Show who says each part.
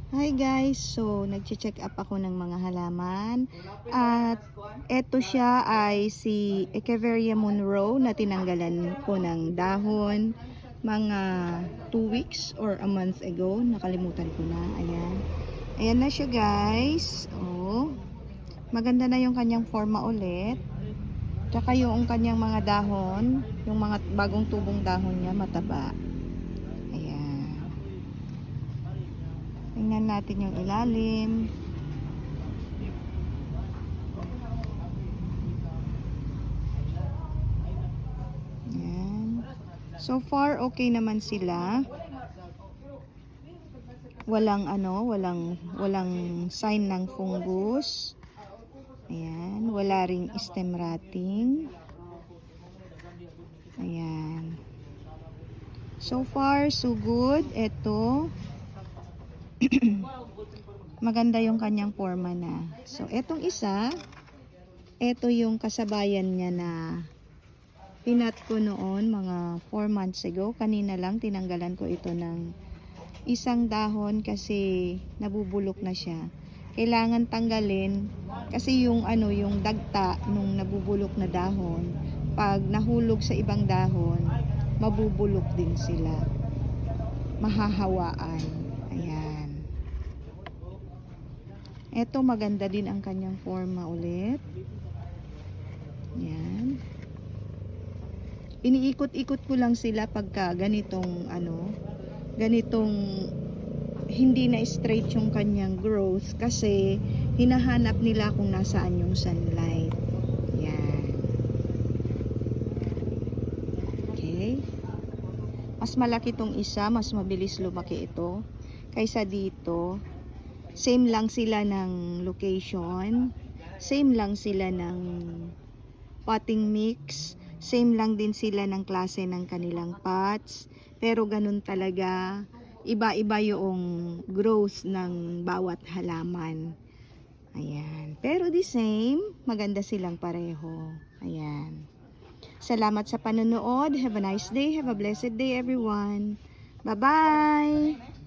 Speaker 1: Hi guys, so nagche-check up ako ng mga halaman at eto siya ay si Echeveria Monroe na tinanggalan ko ng dahon mga 2 weeks or a month ago, nakalimutan ko na. Ayan na siya guys. Oh, maganda na yung kanyang forma ulit, tsaka yung kanyang mga dahon, yung mga bagong tubong dahon niya mataba. Tingnan natin yung ilalim. Ayan. So far, okay naman sila. Walang walang sign ng fungus. Ayan. Wala ring stem rotting. Ayan. So far, so good. Ito. Maganda yung kanyang forma na. So, etong isa, ito yung kasabayan niya na pinat ko noon mga 4 months ago. Kanina lang tinanggalan ko ito ng isang dahon kasi nabubulok na siya. Kailangan tanggalin kasi yung yung dagta nung nabubulok na dahon, pag nahulog sa ibang dahon, mabubulok din sila. Mahahawaan. Ayan. Ito maganda din ang kanyang forma ulit. Ayan. Iniikot-ikot ko lang sila pagka ganitong ganitong hindi na straight yung kanyang growth kasi hinahanap nila kung nasaan yung sunlight. Ayan. Okay. Mas malaki tong isa, mas mabilis lumaki ito kaysa dito. Same lang sila ng location, same lang sila ng potting mix, same lang din sila ng klase ng kanilang pots, pero ganun talaga, iba-iba yung growth ng bawat halaman. Ayan. Pero the same, maganda silang pareho. Ayan. Salamat sa panonood. Have a nice day. Have a blessed day everyone. Bye-bye!